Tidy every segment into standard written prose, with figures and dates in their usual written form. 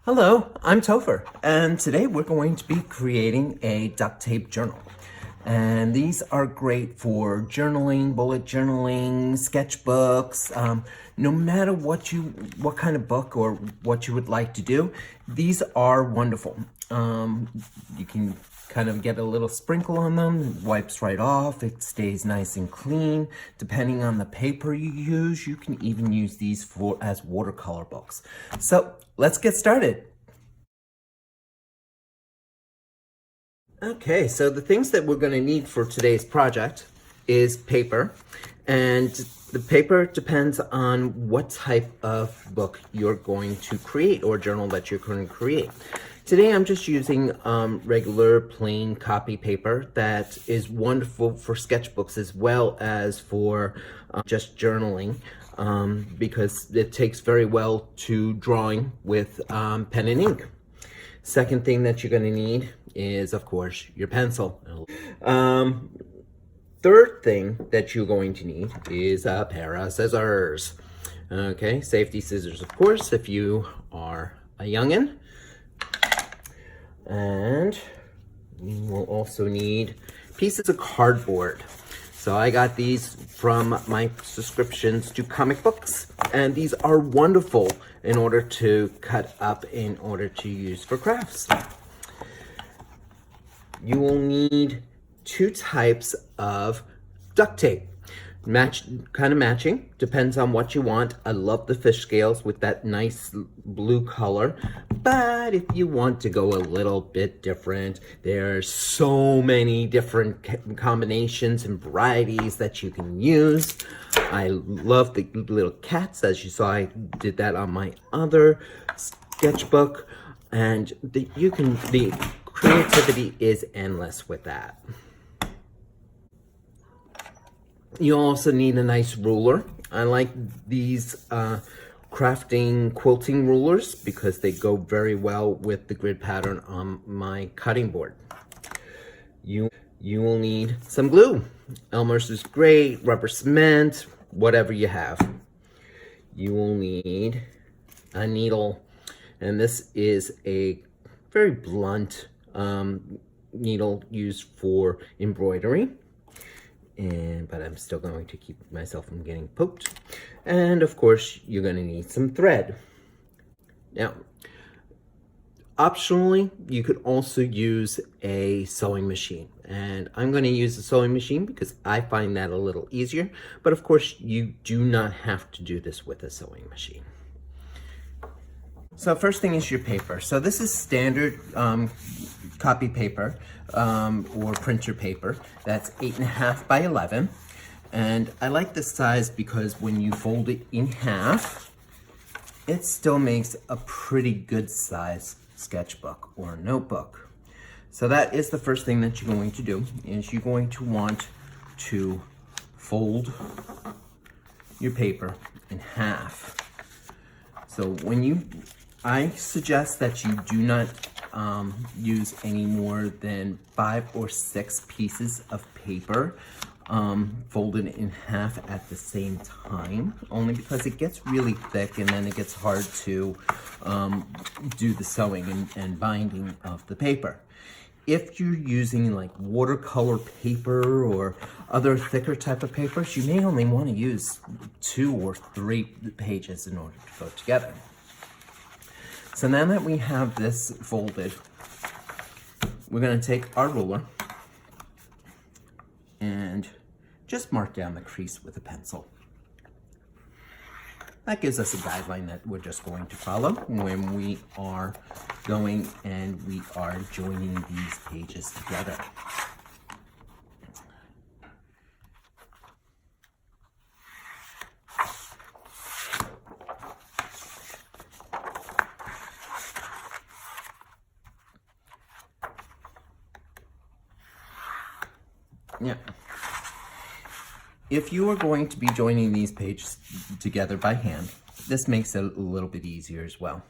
Hello, I'm Topher, and today we're going to be creating a duct tape journal. And these are great for journaling, bullet journaling, sketchbooks, no matter what kind of book or what you would like to do, these are wonderful. You can kind of get a little sprinkle on them, it wipes right off, it stays nice and clean. Depending on the paper you use, you can even use these as watercolor books. So let's get started. Okay, so the things that we're going to need for today's project is paper, and the paper depends on what type of book you're going to create or journal that you're going to create. Today I'm just using regular plain copy paper that is wonderful for sketchbooks as well as for just journaling, because it takes very well to drawing with pen and ink. Second thing that you're going to need is, of course, your pencil. Third thing that you're going to need is a pair of scissors. Okay, safety scissors, of course, if you are a youngin'. And you will also need pieces of cardboard. So I got these from my subscriptions to comic books, and these are wonderful in order to cut up in order to use for crafts. You will need two types of duct tape. Kind of matching, depends on what you want. I love the fish scales with that nice blue color, but if you want to go a little bit different, there's so many different combinations and varieties that you can use. I love the little cats, as you saw. I did that on my other sketchbook, and the creativity is endless with that. You also need a nice ruler. I like these crafting quilting rulers because they go very well with the grid pattern on my cutting board. You will need some glue. Elmer's is great, rubber cement, whatever you have. You will need a needle, and this is a very blunt needle used for embroidery. But I'm still going to keep myself from getting poked. And of course, you're going to need some thread. Now, optionally, you could also use a sewing machine. And I'm going to use a sewing machine because I find that a little easier. But of course, you do not have to do this with a sewing machine. So first thing is your paper. So this is standard copy paper or printer paper. That's 8.5 by 11. And I like this size because when you fold it in half, it still makes a pretty good size sketchbook or notebook. So that is the first thing that you're going to do, is you're going to want to fold your paper in half. So I suggest that you do not use any more than 5 or 6 pieces of paper folded in half at the same time, only because it gets really thick and then it gets hard to do the sewing and binding of the paper. If you're using like watercolor paper or other thicker type of papers, you may only want to use 2 or 3 pages in order to go together. So now that we have this folded, we're going to take our ruler and just mark down the crease with a pencil. That gives us a guideline that we're just going to follow when we are going and we are joining these pages together. Yeah. If you are going to be joining these pages together by hand, this makes it a little bit easier as well.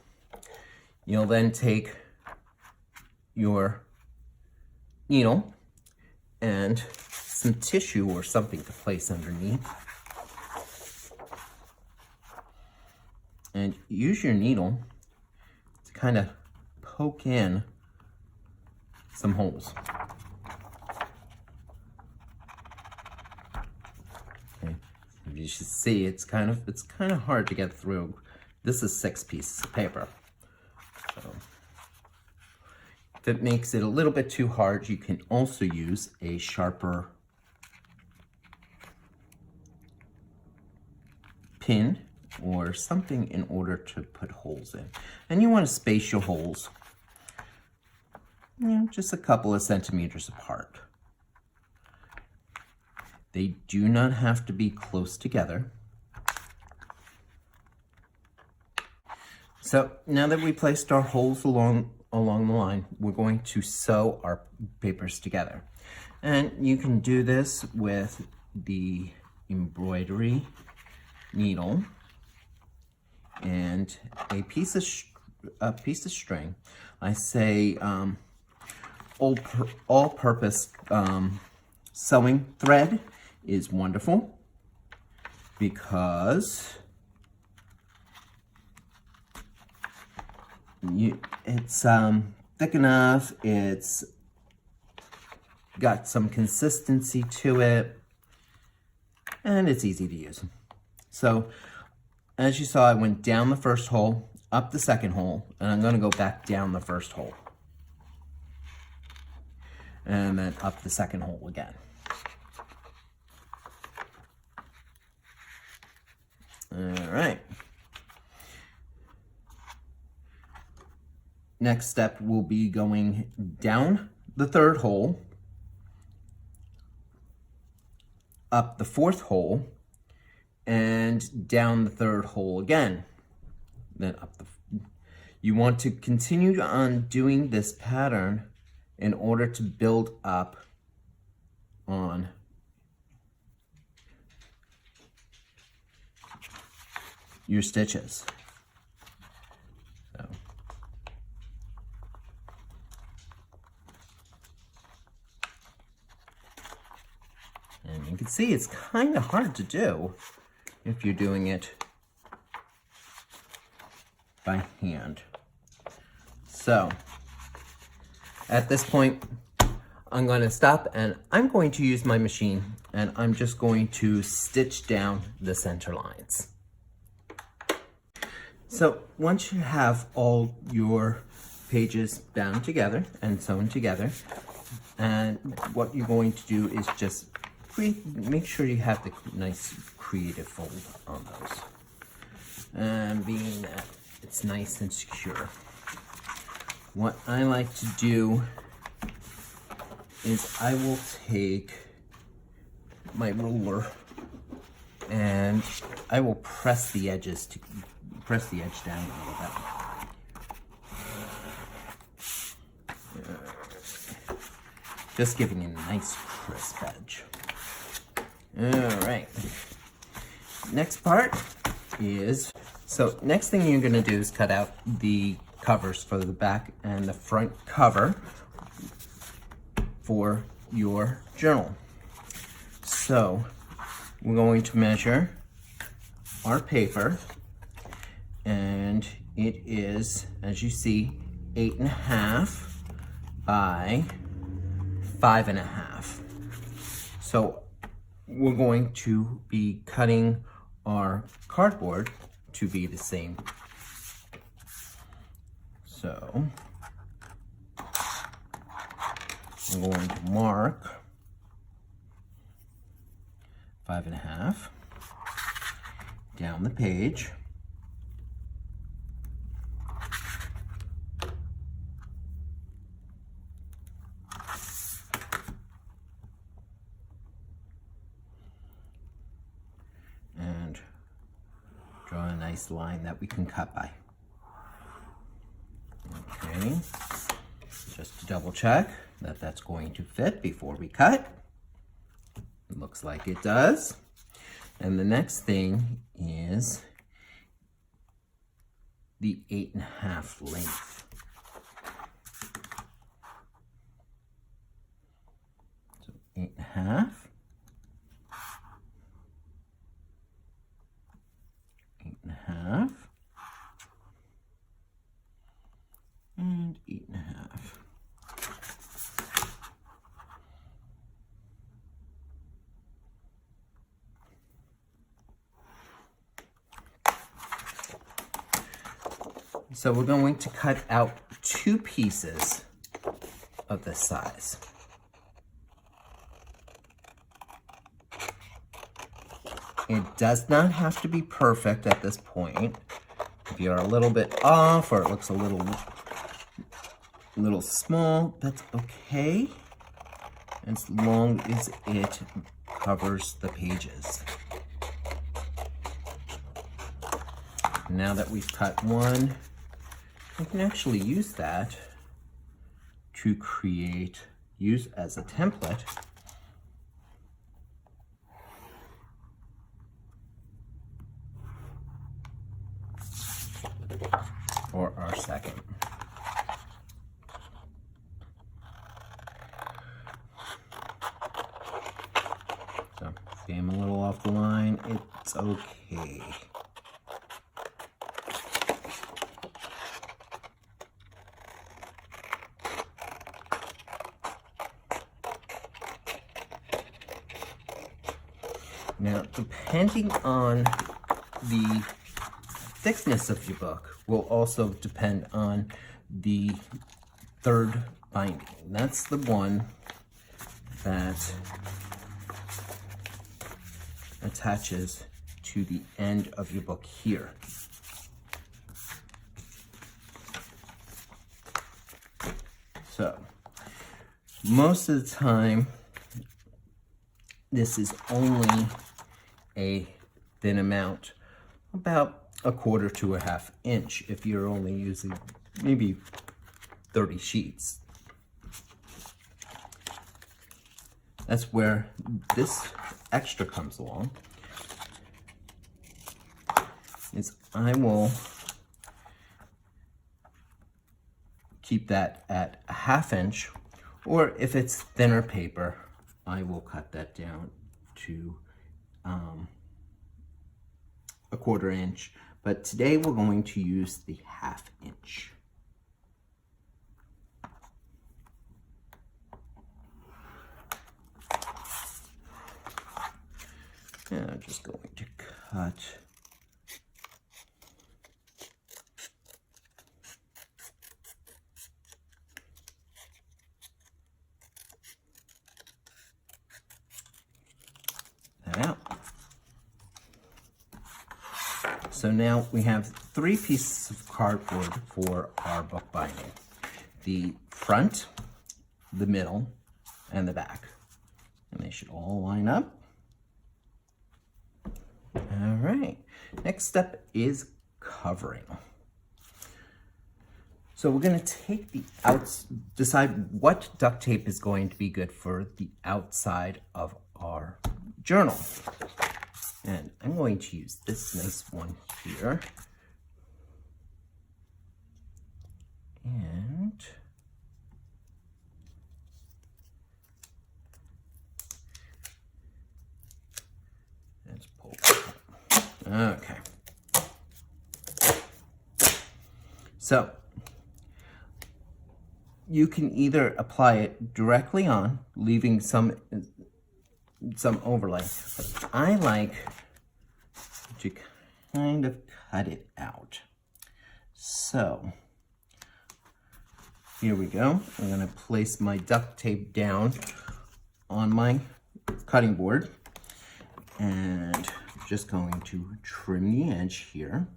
You'll then take your needle and some tissue or something to place underneath. And use your needle to kind of poke in some holes. Okay. You should see it's kind of hard to get through. This is 6 pieces of paper. So if it makes it a little bit too hard, you can also use a sharper pin or something in order to put holes in. And you want to space your holes, just a couple of centimeters apart. They do not have to be close together. So now that we placed our holes along the line, we're going to sew our papers together. And you can do this with the embroidery needle and a piece of string. I say all-purpose sewing thread is wonderful because it's thick enough, it's got some consistency to it, and it's easy to use. So as you saw, I went down the first hole, up the second hole, and I'm going to go back down the first hole. And then up the second hole again. All right. Next step will be going down the third hole, up the fourth hole, and down the third hole again. Then up you want to continue on doing this pattern in order to build up on your stitches. So. And you can see it's kind of hard to do if you're doing it by hand. So at this point, I'm going to stop and I'm going to use my machine and I'm just going to stitch down the center lines. So once you have all your pages bound together and sewn together, and what you're going to do is just make sure you have the nice creative fold on those. And being that it's nice and secure. What I like to do is I will take my ruler and I will press the edge down a little bit. Just giving it a nice crisp edge. All right. Next part is, so next thing you're gonna do is cut out the covers for the back and the front cover for your journal. So we're going to measure our paper, and it is, as you see, 8.5 by 5.5. So we're going to be cutting our cardboard to be the same. So I'm going to mark 5.5 down the page. And draw a nice line that we can cut by. Okay, just to double check that that's going to fit before we cut. It looks like it does. And the next thing is the 8.5 length. So 8.5. 8.5. So we're going to cut out 2 pieces of this size. It does not have to be perfect at this point. If you're a little bit off or it looks a little small, that's okay, as long as it covers the pages. Now that we've cut one, we can actually use that to use as a template for our second. So, see, I'm a little off the line, it's okay. Now, depending on the thickness of your book will also depend on the third binding. That's the one that attaches to the end of your book here. So, most of the time, this is only a thin amount, about 1/4 to 1/2 inch if you're only using maybe 30 sheets. That's where this extra comes along, is I will keep that at 1/2 inch, or if it's thinner paper, I will cut that down to 1/4 inch. But today we're going to use the 1/2 inch. And I'm just going to cut that out. So now we have 3 pieces of cardboard for our book binding. The front, the middle, and the back. And they should all line up. All right, next step is covering. So we're gonna take decide what duct tape is going to be good for the outside of our journal. And I'm going to use this nice one here. And let's pull it up. Okay. So you can either apply it directly on, leaving some overlay, but I like to kind of cut it out. So here we go. I'm going to place my duct tape down on my cutting board and I'm just going to trim the edge here.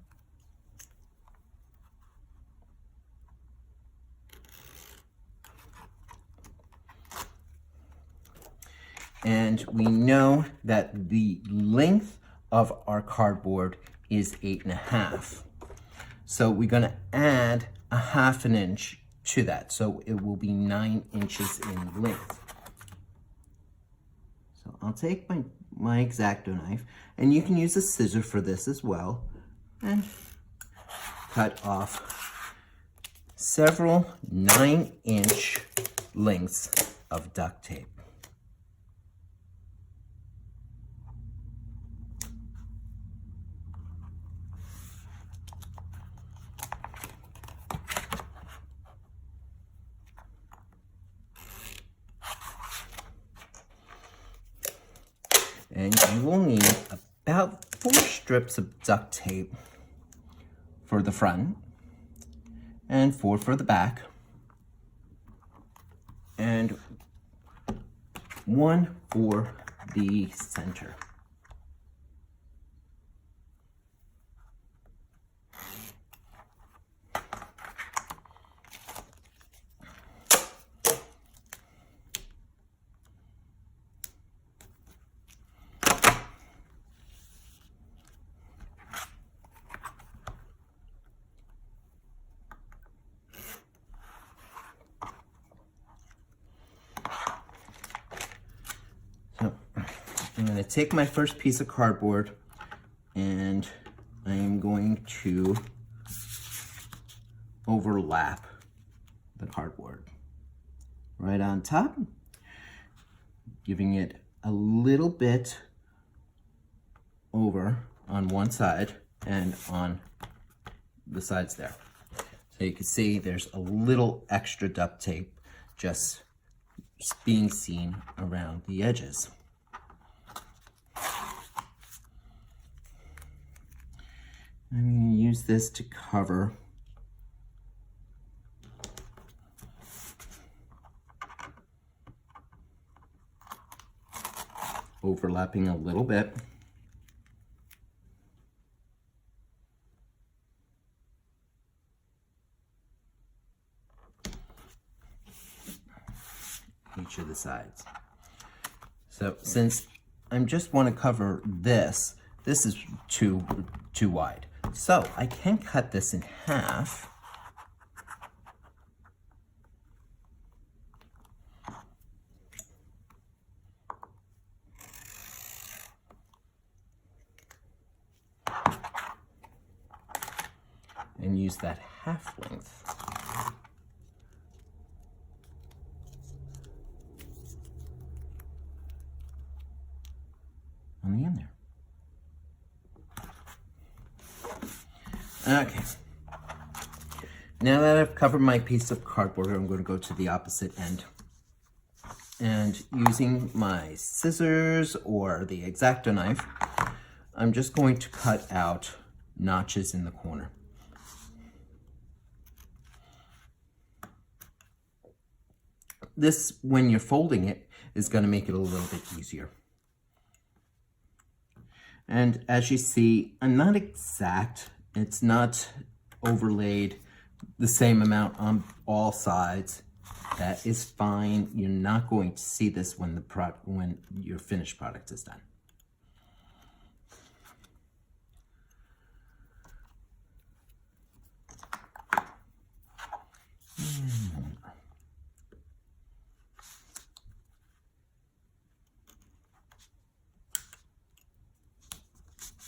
And we know that the length of our cardboard is 8.5. So we're going to add 1/2 inch to that. So it will be 9 inches in length. So I'll take my X-Acto knife, and you can use a scissor for this as well, and cut off several 9-inch lengths of duct tape. And you will need about 4 strips of duct tape for the front and 4 for the back, and 1 for the center. So I'm going to take my first piece of cardboard and I am going to overlap the cardboard right on top, giving it a little bit over on one side and on the sides there. So you can see there's a little extra duct tape just being seen around the edges. I'm going to use this to cover overlapping a little bit. Each of the sides. So since I just want to cover this, this is too wide. So I can cut this in half. And use that half length on the end there. Okay. Now that I've covered my piece of cardboard, I'm going to go to the opposite end. And using my scissors or the X-Acto knife, I'm just going to cut out notches in the corner. This, when you're folding it, is going to make it a little bit easier. And as you see, I'm not exact. It's not overlaid the same amount on all sides. That is fine. You're not going to see this when your finished product is done.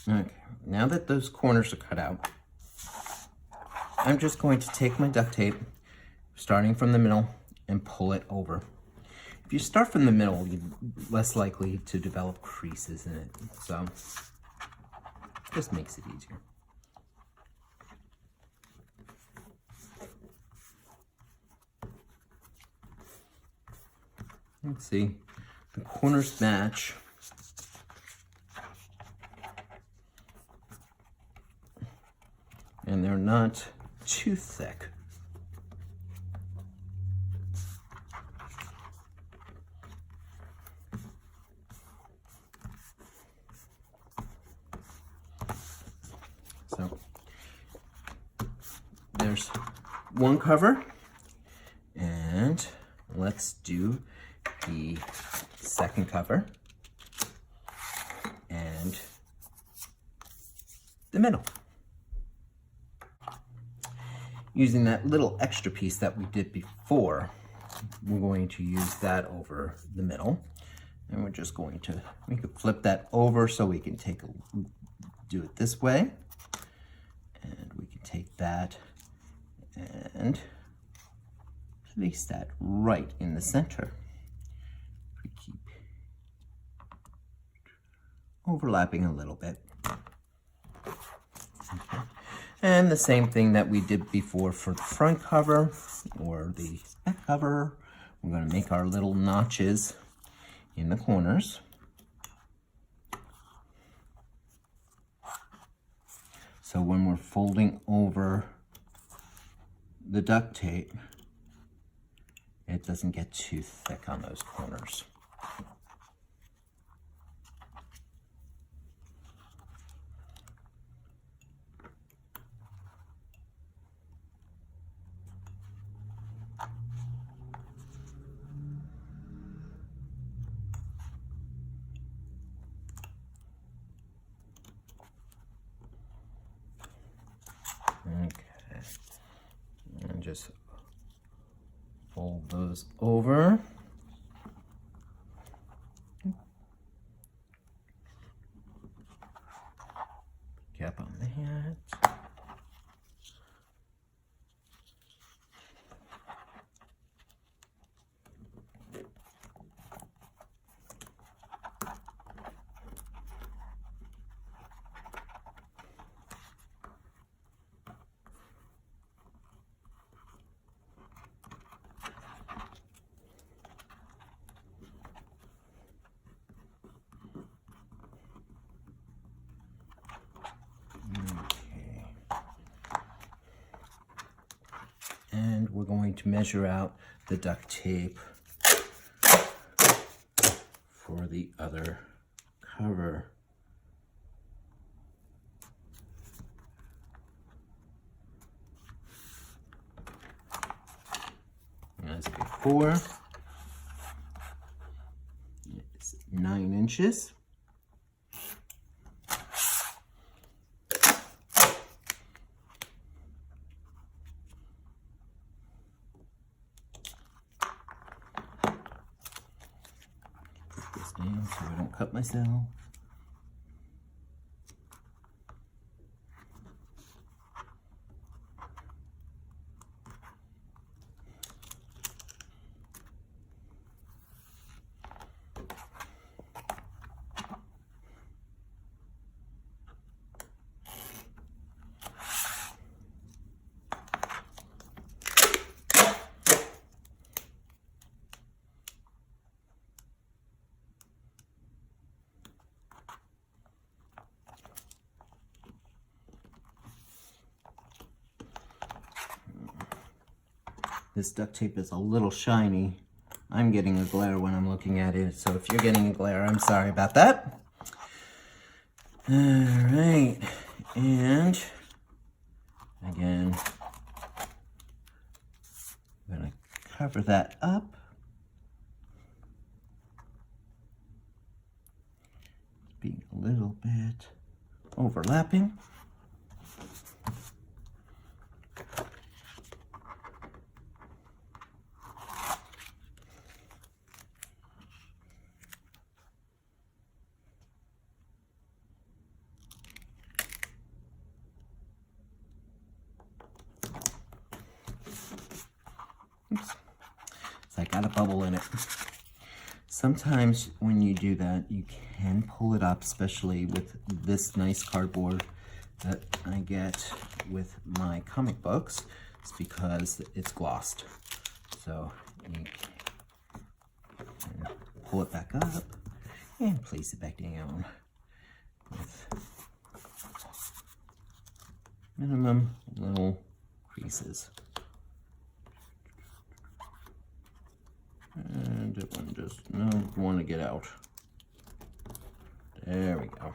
Okay, now that those corners are cut out, I'm just going to take my duct tape, starting from the middle, and pull it over. If you start from the middle, you're less likely to develop creases in it, so this makes it easier. Let's see, the corners match. And they're not too thick. So there's one cover, and let's do the second cover and the middle. Using that little extra piece that we did before, we're going to use that over the middle, and we're just going to, we can flip that over so we can do it this way, and we can take that and place that right in the center. We keep overlapping a little bit. Okay. And the same thing that we did before for the front cover or the back cover. We're going to make our little notches in the corners. So when we're folding over the duct tape, it doesn't get too thick on those corners. Okay, and just fold those over. Cap on that. And we're going to measure out the duct tape for the other cover. As before, it's 9 inches. So I don't cut myself. This duct tape is a little shiny. I'm getting a glare when I'm looking at it, so if you're getting a glare, I'm sorry about that. All right, and again, I'm gonna cover that up. Being a little bit overlapping. Oops. So I got a bubble in it. Sometimes when you do that, you can pull it up, especially with this nice cardboard that I get with my comic books. It's because it's glossed. So you can pull it back up and place it back down with minimum little creases. And it one just, no, want to get out. There we go.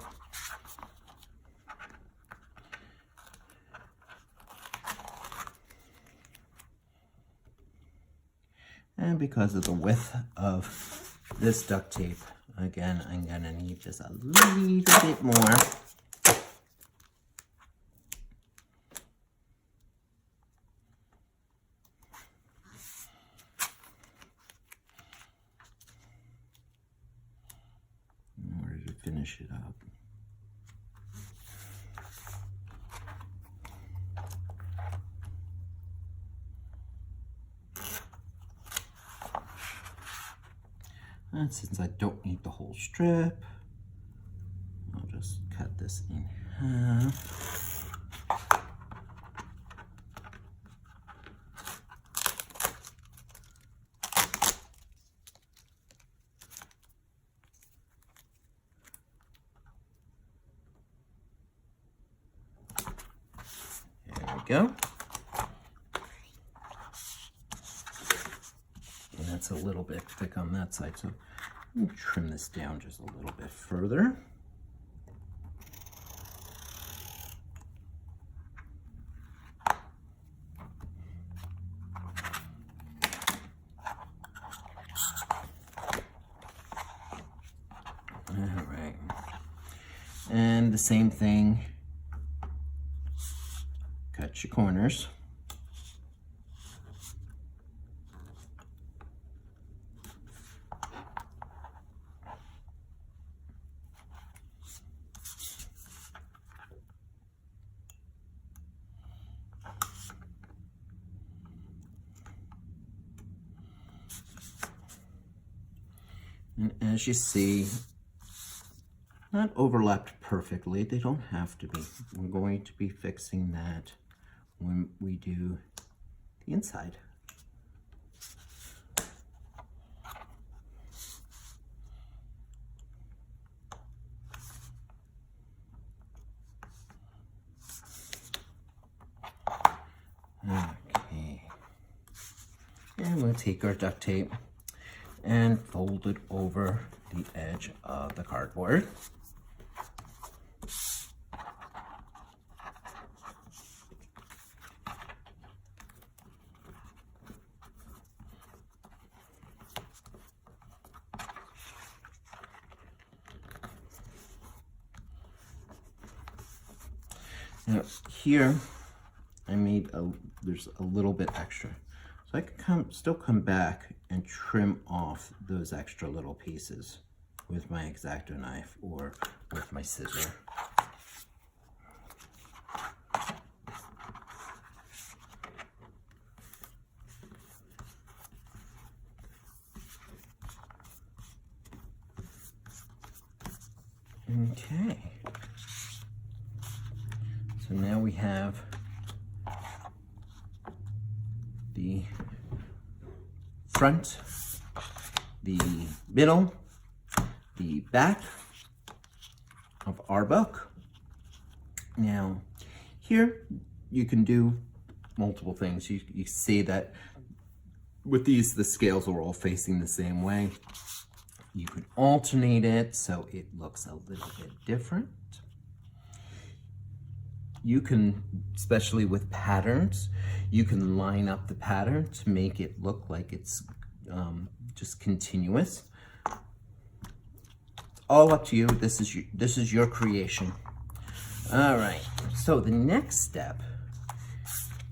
And because of the width of this duct tape, again, I'm gonna need just a little bit more. Finish it up. And since I don't need the whole strip, I'll just cut this in half. Go. that's a little bit thick on that side, so let me trim this down just a little bit further. All right, and the same thing, cut your corners. And as you see, not overlapped perfectly. They don't have to be. We're going to be fixing that when we do the inside. Okay. And we'll take our duct tape and fold it over the edge of the cardboard. Now here, there's a little bit extra. So I can still come back and trim off those extra little pieces with my X-Acto knife or with my scissor. Okay. So now we have the front, the middle, the back of our book. Now, here you can do multiple things. You see that with these, the scales are all facing the same way. You can alternate it so it looks a little bit different. You can, especially with patterns, you can line up the pattern to make it look like it's just continuous. It's all up to you. This is your creation. All right. So the next step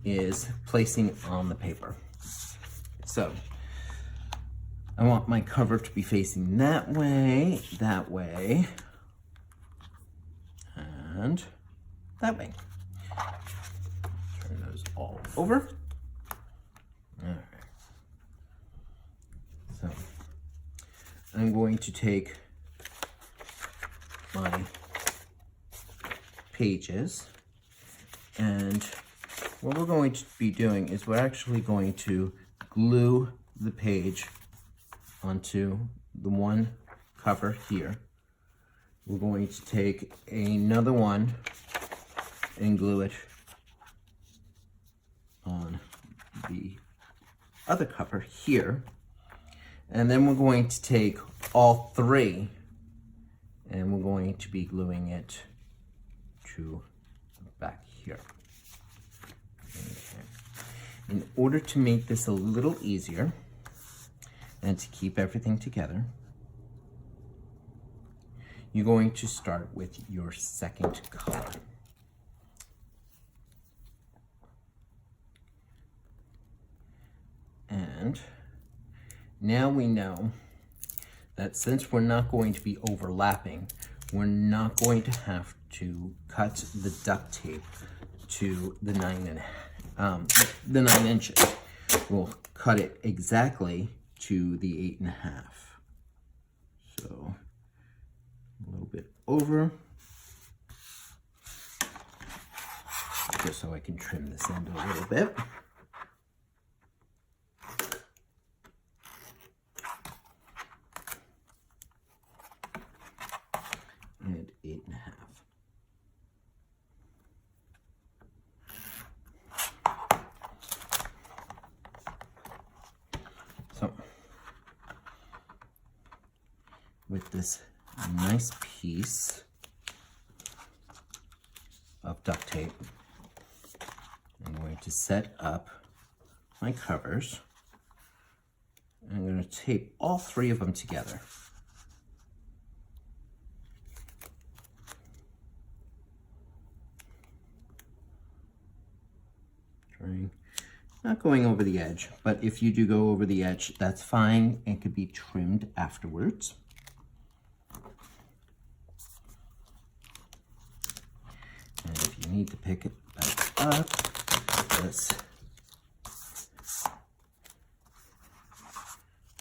is placing it on the paper. So I want my cover to be facing that way, and that way. Turn those all over. All right. So I'm going to take my pages, and what we're going to be doing is we're actually going to glue the page onto the one cover here. We're going to take another one and glue it on the other cover here. And then we're going to take all three and we're going to be gluing it to back here. Okay. In order to make this a little easier and to keep everything together, you're going to start with your second color. And now we know that since we're not going to be overlapping, we're not going to have to cut the duct tape to the 9 inches. We'll cut it exactly to the 8.5. So a little bit over, just so I can trim this end a little bit. And 8.5. So with this nice piece of duct tape. I'm going to set up my covers. I'm going to tape all 3 of them together. Not going over the edge, but if you do go over the edge, that's fine. It could be trimmed afterwards. And if you need to pick it back up, just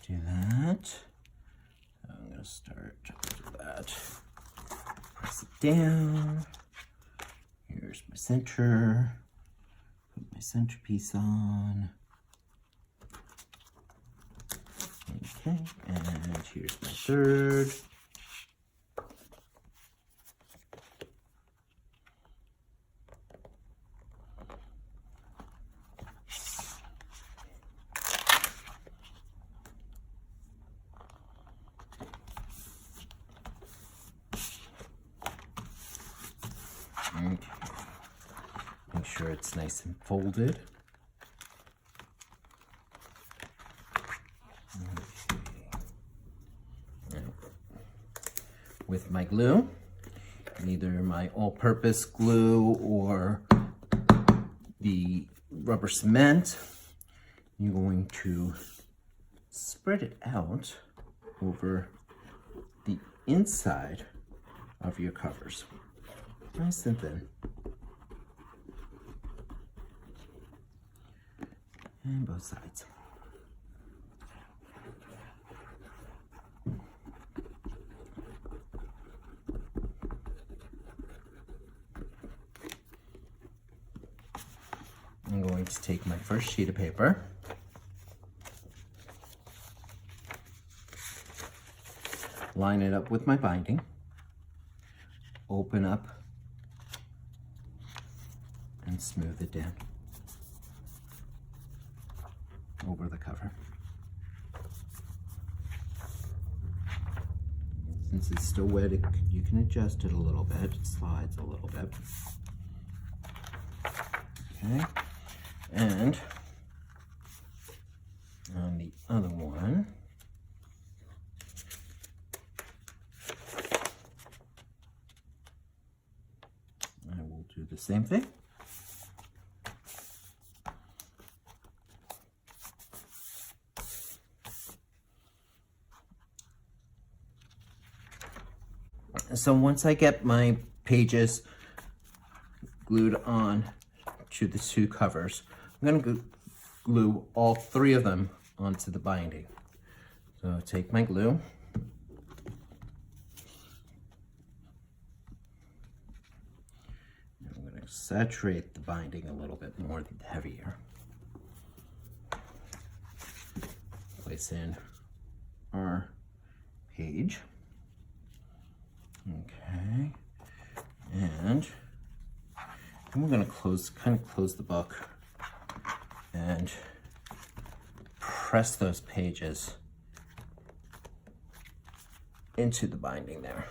do that. I'm going to start with that. Press it down. Here's my center. Put my centerpiece on. Okay, and here's my third. Okay. Make sure it's nice and folded. Okay. With my glue, either my all-purpose glue or the rubber cement, you're going to spread it out over the inside of your covers. Nice and thin. And both sides. I'm going to take my first sheet of paper, line it up with my binding, open up, and smooth it down over the cover. Since it's still wet, you can adjust it a little bit. It slides a little bit. Okay, and on the other one, I will do the same thing. So once I get my pages glued on to the 2 covers, I'm going to glue all 3 of them onto the binding. So take my glue, and I'm going to saturate the binding a little bit more heavier. Place in our page. Okay, and we're going to kind of close the book and press those pages into the binding there.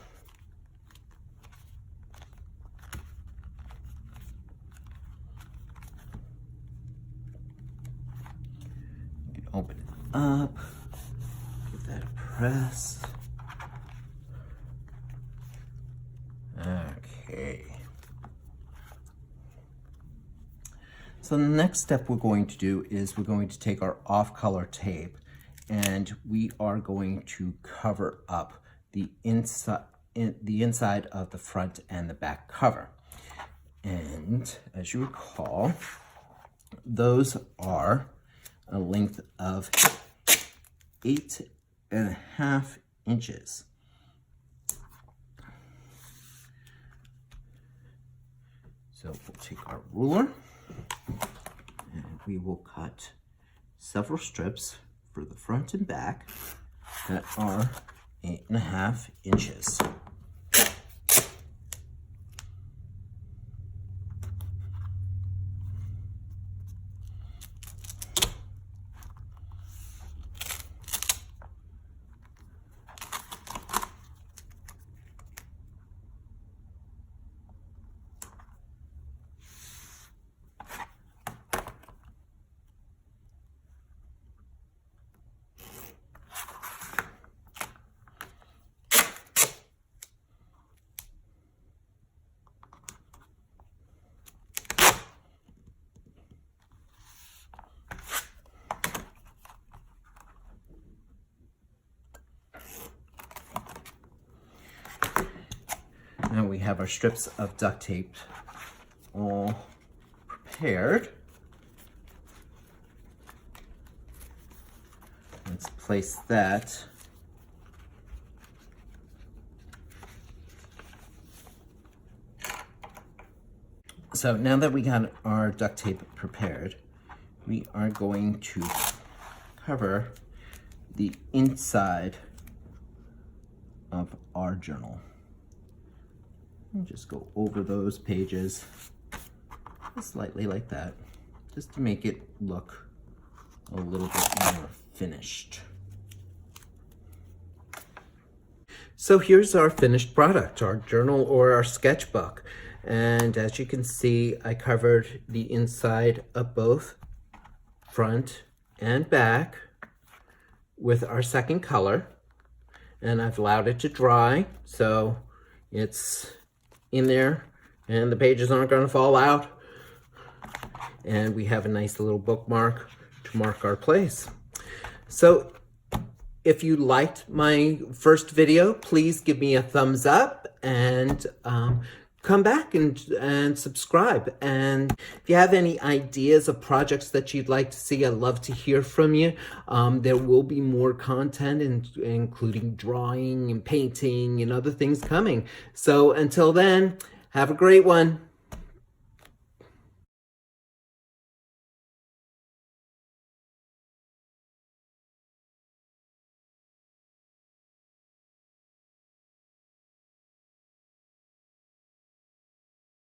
You can open it up, give that a press. Okay. So the next step we're going to do is we're going to take our off-color tape and we are going to cover up the inside of the front and the back cover. And as you recall, those are a length of 8.5 inches. So we'll take our ruler and we will cut several strips for the front and back that are 8.5 inches. have our strips of duct tape all prepared. Let's place that. So now that we got our duct tape prepared, we are going to cover the inside of our journal. And just go over those pages slightly like that, just to make it look a little bit more finished. So here's our finished product, our journal or our sketchbook. And as you can see, I covered the inside of both front and back with our second color. And I've allowed it to dry, so it's in there and the pages aren't going to fall out. And we have a nice little bookmark to mark our place. So if you liked my first video, please give me a thumbs up and come back and subscribe. And if you have any ideas of projects that you'd like to see, I'd love to hear from you. There will be more content, including drawing and painting and other things coming. So until then, have a great one.